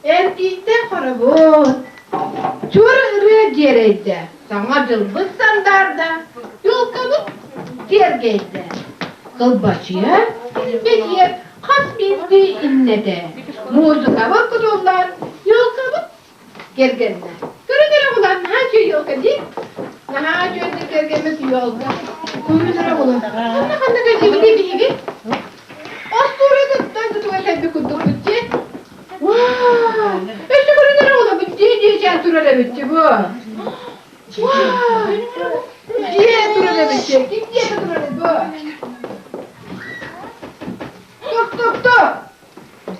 Erkekte karabut. Çur gereydi. Sana cılbız sandarda. Yolkalıp gergeydi. Kılbaşıya bir yer kasbindi innede. Muzika vakıdollar. Yolkalıp gergenler. Göre ulan ha şey yolka değil. Ha şöyle gergemesi yolka. Göre ulan. Hangi hangi gibi bir gibi. Astura'da da tuvalet bir kuduk bütçe. Vaa! İşte göre ulan bu diyeceğin turada bütçe bu. Vaa! Diye turada bütçe. Diye turada bu. Tuk.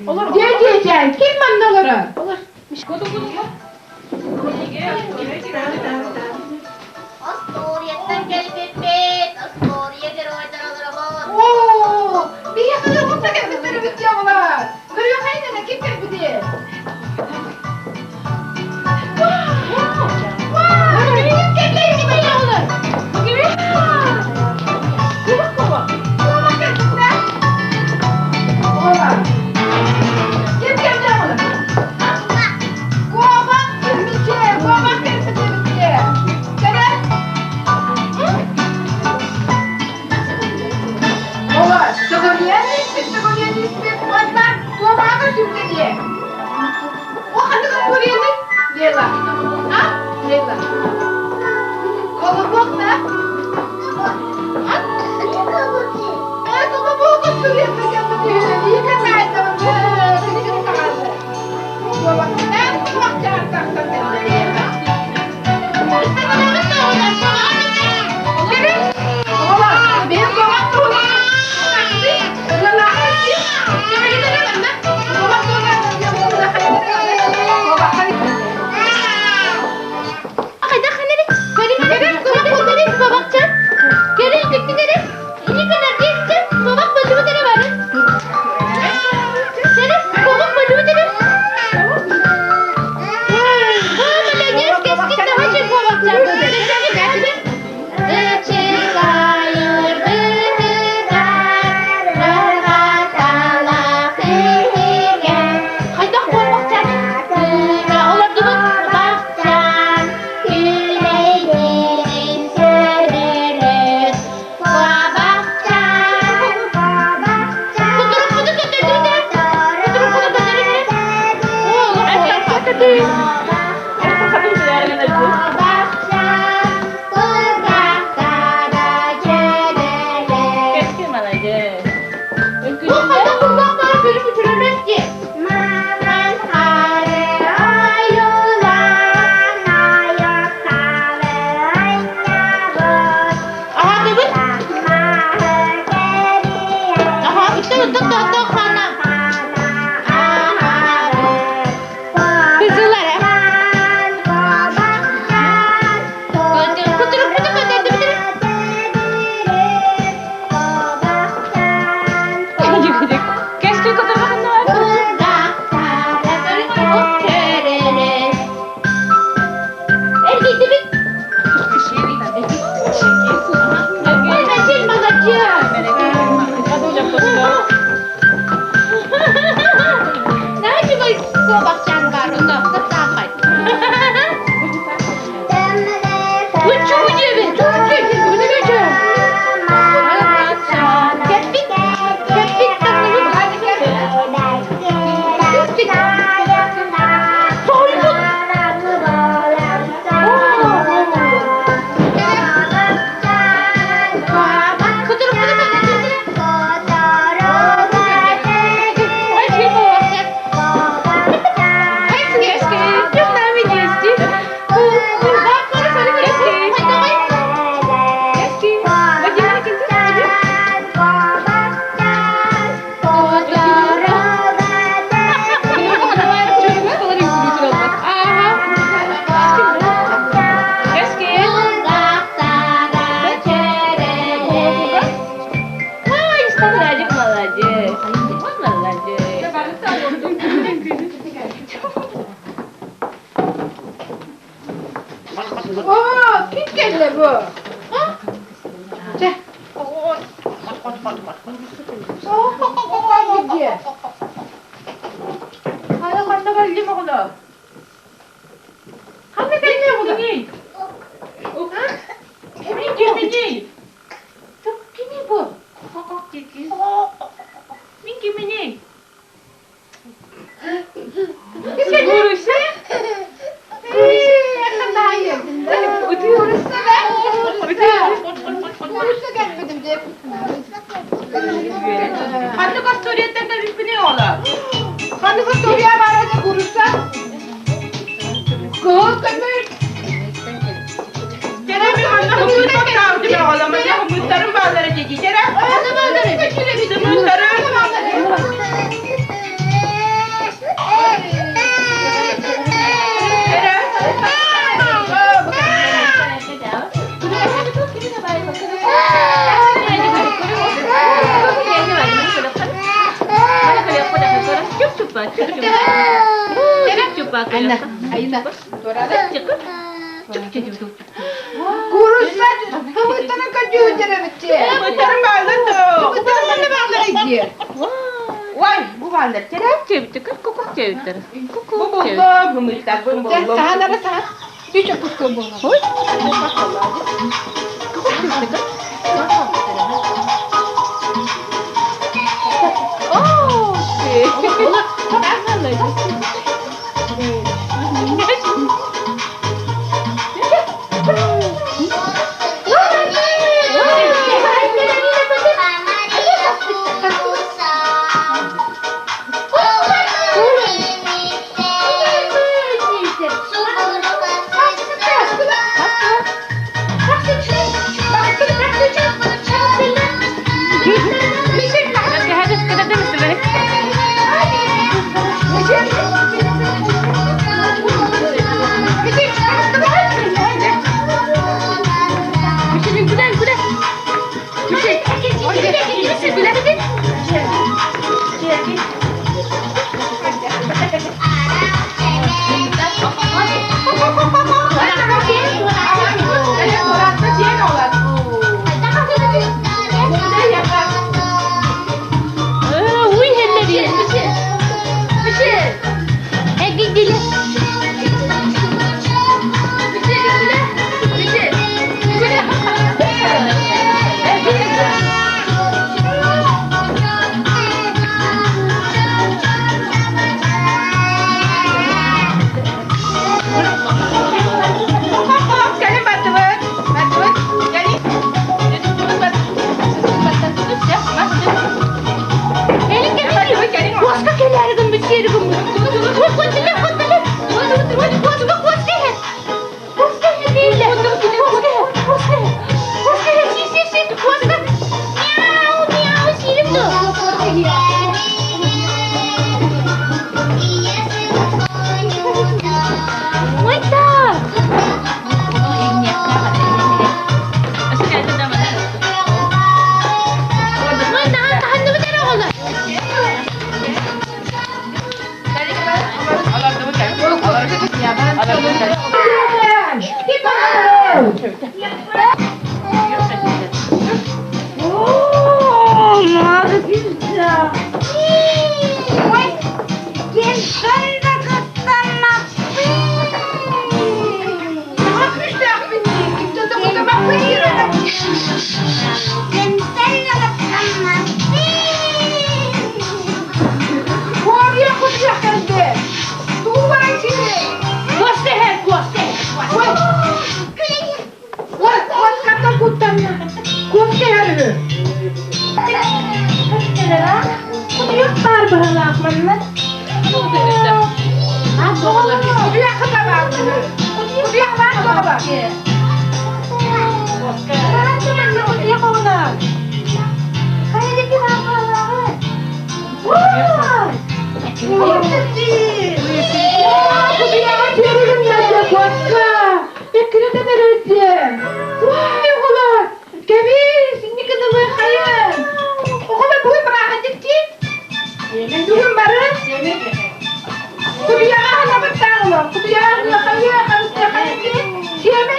Olur. Diyeceğin kim mandalara? Olur. Astoriyetten gelbet, Astoriye geroydan alır Oo! Bir yakada olsa kesinleri bütçe bunlar. Kırıyor kaynana kim bu diye. Vaa! Benim kellerim gibi ne olur? Bu gibi? Kova. Kova kesinler. Kova. Kim geldi bunu? Kova kesinler. Kova kesinler. Gel. Kova. Çokoliyen mi? Çokoliyen mi? Kova. Kova mı şimdi diye. bu? Ha? Çek. Oh, gidiyor. Hadi kanka geldi mi oğlum? Hadi geldi mi oğlum? Ha? Kimin kimini? Çok kimi bu? Min kimini? Güzel görüşse. Yakın daha iyi. Ötüyoruz da ben. Ötüyoruz. Görüşse gelmedim diye. Hangi kastoriyetten de bir ne olur? Hangi kastoriye var da görüşse? Kız kömür. Kerem bir anda hımız bakta ödüme olamaz ya hımızların bağları dedi. Kerem. Hadi bağları. Hımızların. Ayına. Dorada. Kuruşsa hımızdan kaçıyor ceremeti. Hımızların bağları. Hımızdan ne bağları gidiyor? Vay bu bağlar Kerem. Bu buldum hımızlar bu Sen buldum. sahanlara sahan. Bir çok kutlu bu.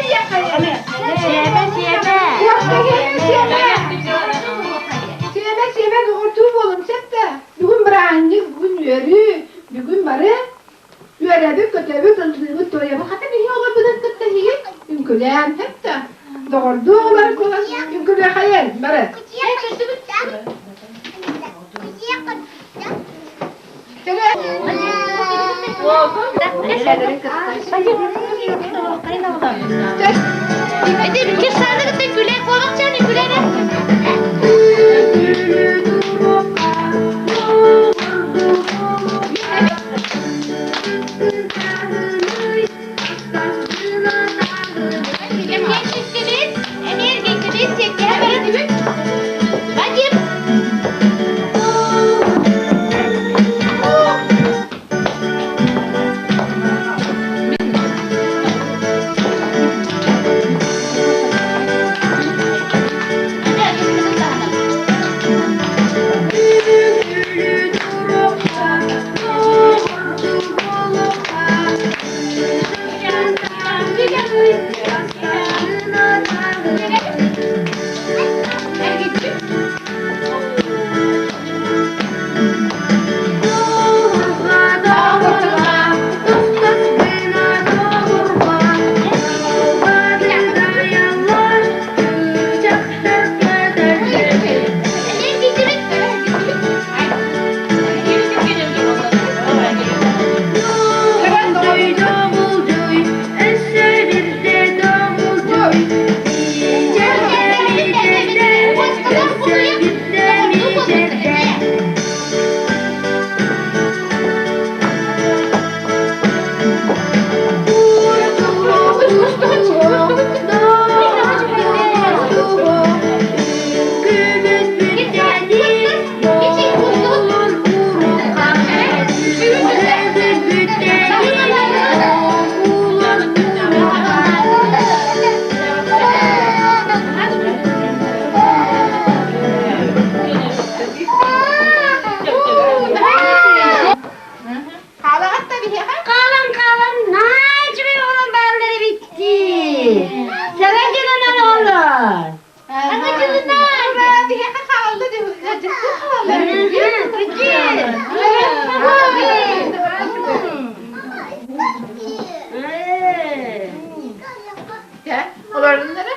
Kudu ya, Ordular kolan. Güle hayal. Bara. Hadi bir kez sardık da güle koymak canım güle ne? Gençliktiniz, enerjiktiniz, çektiğiniz. Bacım. Kalan Nacibi onun balları bitti. Seven gelen olur. Onların nere?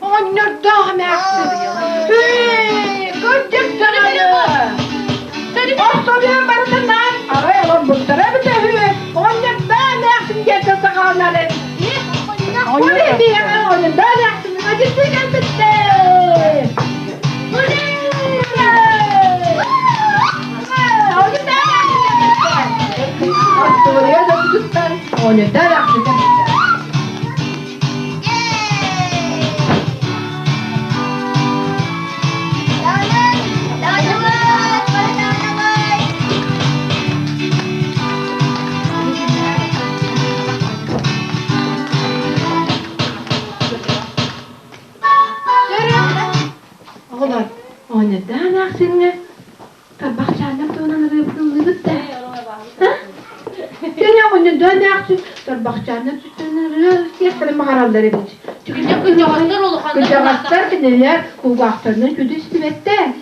Onlar daha mersi. Hey, gördük sana. Aslanım barından. Araya lan bu tarafa bir de. Onlar daha mersi getirse kalmalı. Bu ne diye onun daha mersi. Acısı gelmişti. Bu ne? Onun daha mersi gelmişti. Oraya da tutar. Onun daha mersi gelmişti. Oğlan, o neden aksine? Tabak çaldım da onun rıpkınlığı bitti. Sen ya o neden aksine? Tabak çaldım da onun rıpkınlığı mağaraları bitti. Kıcaklar olur hanım. Kıcaklar bineler, kuvaklarının kötü istimette.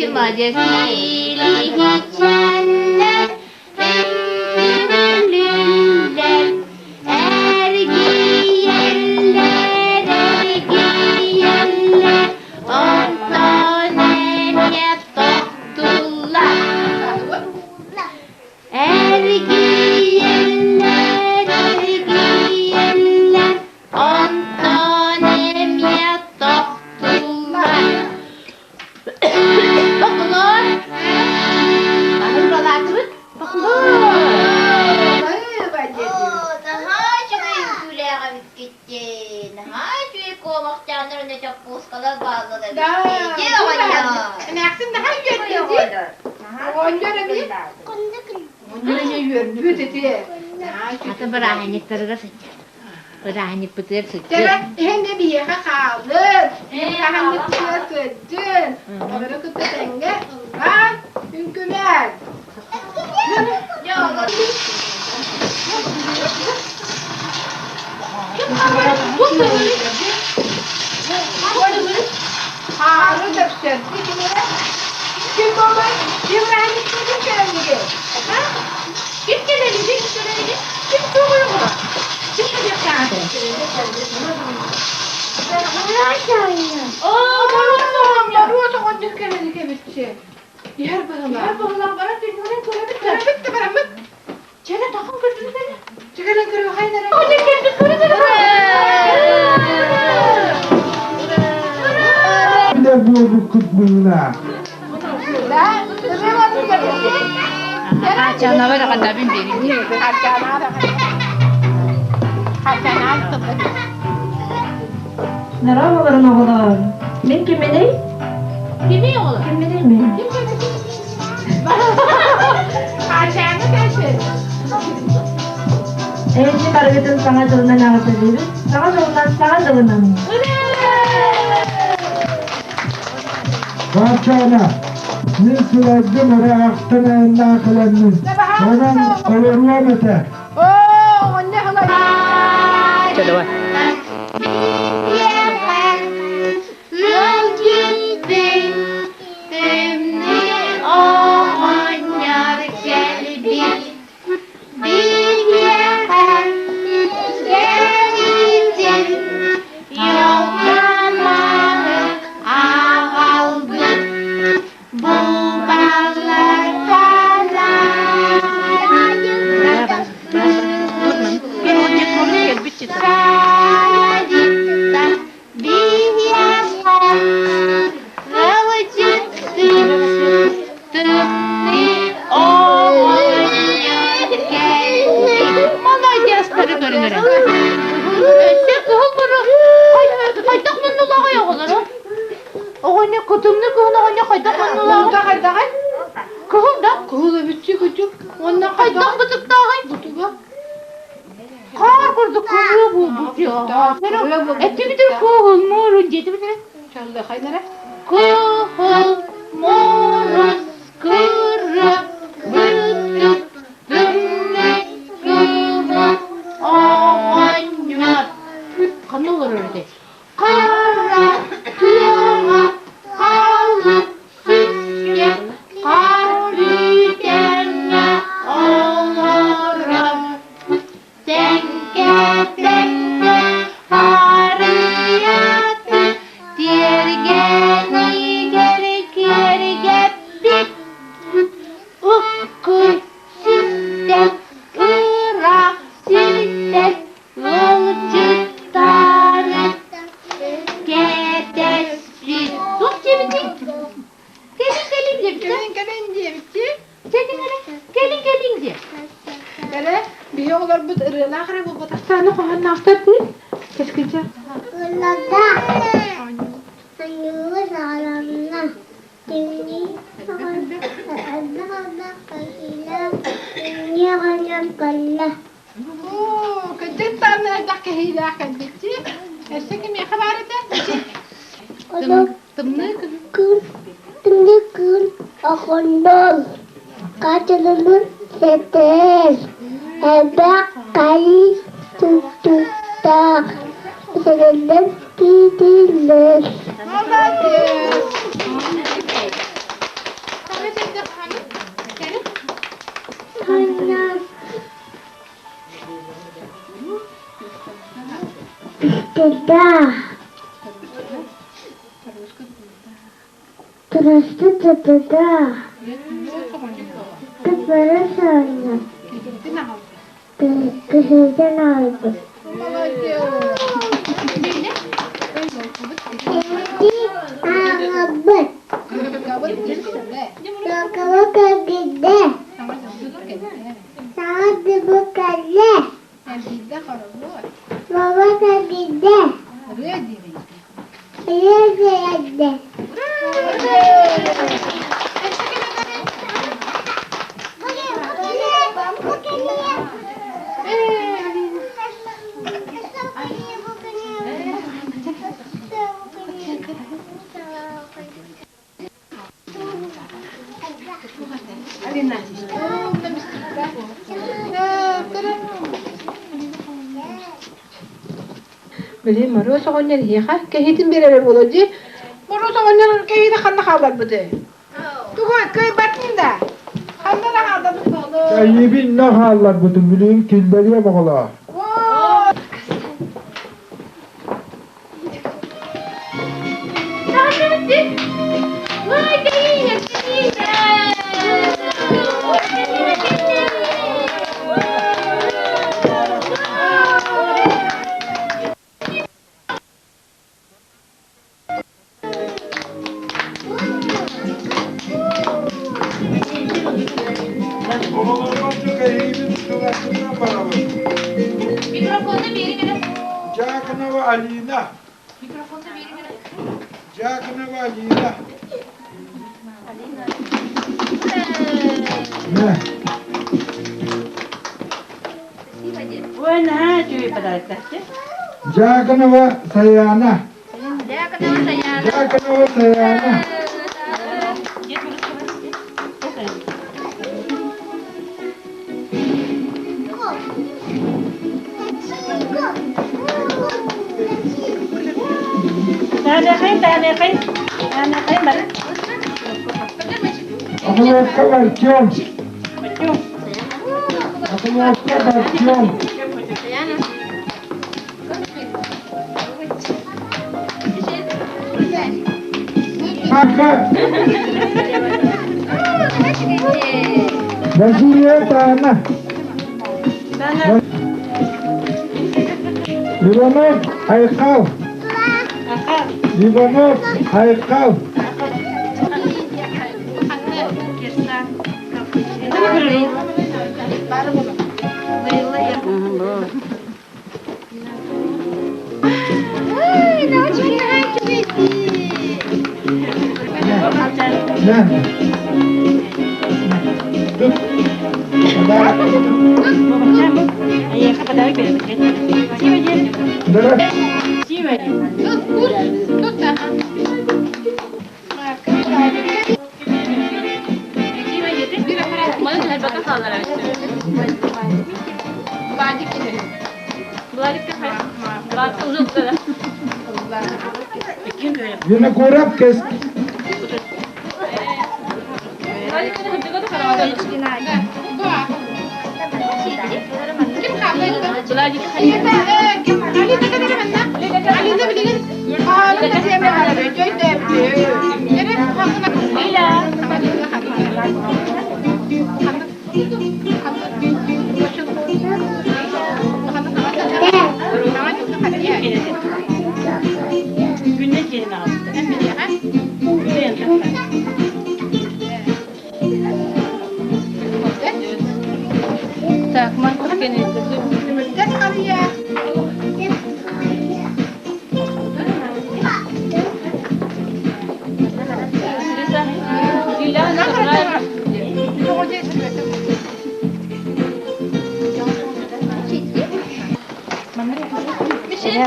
Çimacesiyle içenler Ölürler Ergiyenler On taneye toktular Ergiyenler On taneye toktular Bakılır Bakın buralardırın Bakılır Daha çok güle kavit gitti. Daha çok kovmak canlarında çok puskalar bağlılar. Näksin daha yürüdü. Onlara bir. Onlara yürüdü dedi. Atı bırahanlık tırgır sıçır. Bırahanlık bıtır sıçır. Tera hende bir yere kaldı. Hende bir sıçır. Onlara kutlatenge. Allah hükümet. Harun da pişirdi. Kim baba? İbrahim kim geldi? Ha? Kim geldi? Kim soruyor mu? Kim geldi? Barusa on geldi kebitçi. Yer bakalım. Yer bakalım. Bana dinleyin görebitti. Bitti bana. Çene takım kırdın beni. Çıkarın kırıyor haynara. Hadi geldi kırdı. Ne bu kutbunla? Açana var kadar bin benim. Merhabalar oğullar. Ben kimini? Kimi oğlum? Kimini mi? Şimdi karagötün sana dalından ağlatacağız. Sana dalından mı? Bakana. Ne sırada mara aktana naklanın. Hemen olurlamete. Şöyle var. Yol gitti, şimdi o anyar geldi. Bir yer geldim, yoklamağı ağaldı. Bu bağlar Kuhul moruz kırıp bıtıp dümmek kıvı oğanyar. Ne olur öyle? Kara tuyağa kalıp süske kalbidene olurum. Denge denge hariyatı dirgeni geri getti. Ukkuy sistem ıra sistem yolcuları gedesli. Tut cebini. Gelin diye bitti. Gelin diye. Böyle bir yollar bu ırılar bu bataksanı kohan naftat bu. Keskince. Oo, كنت أنا ذاك هي ذاك البتي. السكين يا خبرته. تمنك. Tümdükün okundur, kaçırılır seter, hebek kayı tutukta, sebebi gidilir. Tırıstı tıtıda. Tıpırı sardı. Kısırdan aldı. Şimdi ağabey. Bakaba gide. Saat bu kalle. Baba gide. Yedi. Beli maro soğanlar hiha kehitin birer boloji. Maro soğanlar kehide kanna kalır bide. Tuğat kay batında. Kanna da kaldı bide. Kayyibin ne hallar bütün bileyim kilderiye bakala. Oğlum kayyibin şurasından bana bak. Mikrofonda biri biri. Cakına ve Alina. Mikrofonda biri biri. Cakına ve Alina. Ne? Buena, cuy pada kasih. Cakına ve Sayana. Dia kenal saya. Cakına ve Sayana. Tanya kain balik. Aku mau kabar cium. Aku mau kabar cium. Maka Basuya tanah. Ivanov Haikal. Ivanov Haikal. Nah. Tut. Ada. Ayah kapan dah balik? Siapa je? Berat. Siapa je? Mana dah bakal salah lah. Balik ke Balik uzun dah. Yine kurap kes. Balik ke hujung tu kalau ada. Balik ke Güneş yerine aldı. Güneş Tak, mantap kene. Jadi kali ya. Bir şey.